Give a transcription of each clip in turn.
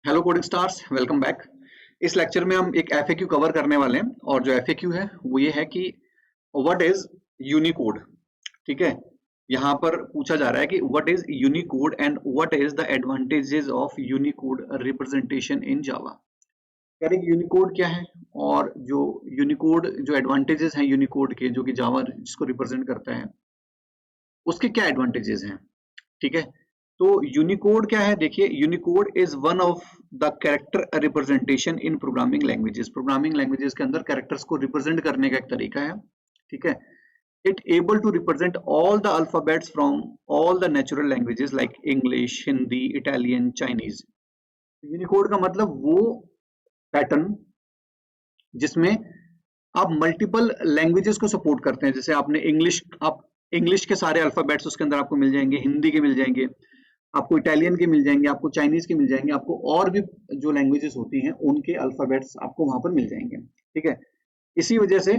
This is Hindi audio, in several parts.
Hello coding stars, welcome back. इस लेक्चर में हम एक एफएक्यू कवर करने वाले हैं और जो एफएक्यू है वो ये है कि व्हाट इज यूनिकोड। ठीक है, यहाँ पर पूछा जा रहा है कि what is Unicode and what is the advantages of Unicode representation in Java. कह रहे यूनिकोड क्या है और जो यूनिकोड जो एडवांटेजेस हैं यूनिकोड के, जो कि जावा जिसको रिप्रेजेंट करता है, उसके क्या एडवांटेजेस हैं। ठीक है, तो यूनिकोड क्या है, देखिए Unicode is one of the character representation in programming languages. Programming languages के अंदर कैरेक्टर्स को रिप्रेजेंट करने का एक तरीका है। ठीक है, it able to represent all the alphabets from all the natural languages like English, Hindi, Italian, Chinese. Unicode का मतलब वो पैटर्न जिसमें आप मल्टीपल लैंग्वेजेस को सपोर्ट करते हैं। जैसे आपने इंग्लिश, आप इंग्लिश के सारे अल्फाबेट्स उसके अंदर आपको मिल जाएंगे, हिंदी के मिल जाएंगे, आपको इटालियन के मिल जाएंगे, आपको चाइनीज के मिल जाएंगे, आपको और भी जो लैंग्वेजेस होती हैं उनके अल्फाबेट्स आपको वहां पर मिल जाएंगे। ठीक है, इसी वजह से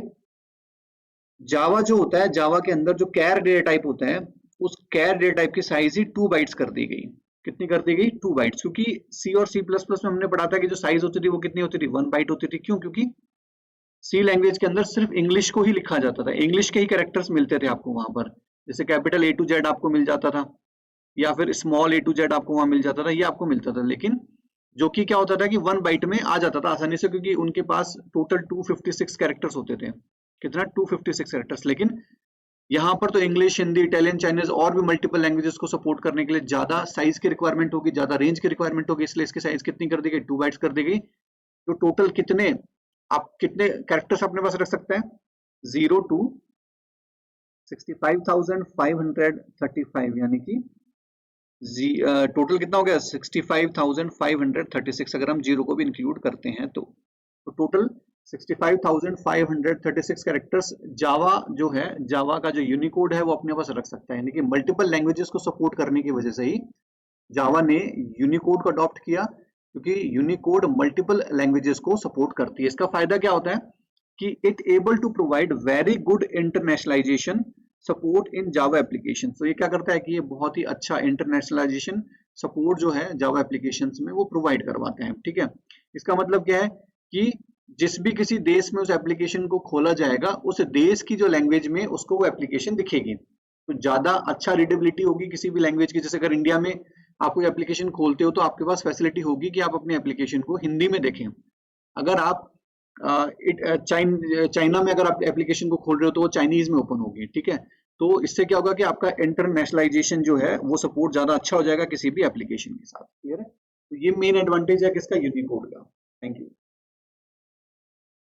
जावा जो होता है, जावा के अंदर जो कैर डेटा टाइप होता है, उस कैर डेटा टाइप की साइज ही 2 बाइट्स कर दी गई। कितनी कर दी गई? 2 बाइट्स। क्योंकि सी और सी प्लस प्लस में हमने पढ़ा था कि जो साइज होती थी वो कितनी होती थी? 1 बाइट होती थी। क्यों? क्योंकि सी लैंग्वेज के अंदर सिर्फ इंग्लिश को ही लिखा जाता था, इंग्लिश के ही कैरेक्टर्स मिलते थे आपको वहां पर। जैसे कैपिटल ए टू जेड आपको मिल जाता था, या फिर स्मॉल ए टू जेड आपको वहां मिल जाता था, ये आपको मिलता था। लेकिन जो कि क्या होता था कि 1 बाइट में आ जाता था आसानी से, क्योंकि उनके पास टोटल 256 कैरेक्टर्स होते थे। कितना? 256 कैरेक्टर्स। लेकिन यहाँ पर तो इंग्लिश, हिंदी, इटालियन, चाइनीज और भी मल्टीपल लैंग्वेजेस को सपोर्ट करने के लिए ज्यादा साइज की रिक्वायरमेंट होगी, ज्यादा रेंज की रिक्वायरमेंट होगी, इसलिए इसकी साइज कितनी कर दी गई? 2 बाइट्स कर दी गई। तो टोटल कितने, आप कितने कैरेक्टर्स अपने पास रख सकते हैं? 0 to 65,535, यानी कि टोटल कितना हो गया? 65,536 अगर हम जीरो को भी इंक्लूड करते हैं तो टोटल 65,536 कैरेक्टर्स जावा जो है, जावा का जो यूनिकोड है वो अपने पास रख सकता है। यानी कि मल्टीपल लैंग्वेजेस को सपोर्ट करने की वजह से ही जावा ने यूनिकोड को अडॉप्ट किया, क्योंकि यूनिकोड मल्टीपल लैंग्वेजेस को सपोर्ट करती है। इसका फायदा क्या होता है कि it able to provide very good internationalization support in Java application. तो ये क्या करता है कि ये बहुत ही अच्छा इंटरनेशनलाइजेशन सपोर्ट जो है जावा एप्लीकेशन में वो प्रोवाइड करवाते हैं। ठीक है, इसका मतलब क्या है कि जिस भी किसी देश में उस एप्लीकेशन को खोला जाएगा, उस देश की जो लैंग्वेज में उसको वो एप्लीकेशन दिखेगी, तो ज्यादा अच्छा रीडेबिलिटी होगी किसी भी लैंग्वेज की। जैसे अगर इंडिया में आप कोई एप्लीकेशन खोलते हो तो आपके पास फैसिलिटी होगी कि आप अपने एप्लीकेशन को हिंदी में देखें। अगर आप चाइना में अगर आप एप्लीकेशन को खोल रहे हो तो वो चाइनीज में ओपन होगी। ठीक है, तो इससे क्या होगा कि आपका इंटरनेशनलाइजेशन जो है वो सपोर्ट ज्यादा अच्छा हो जाएगा किसी भी एप्लीकेशन के साथ। क्लियर है? तो ये मेन एडवांटेज है किसका? यूनिकोड का। Thank you.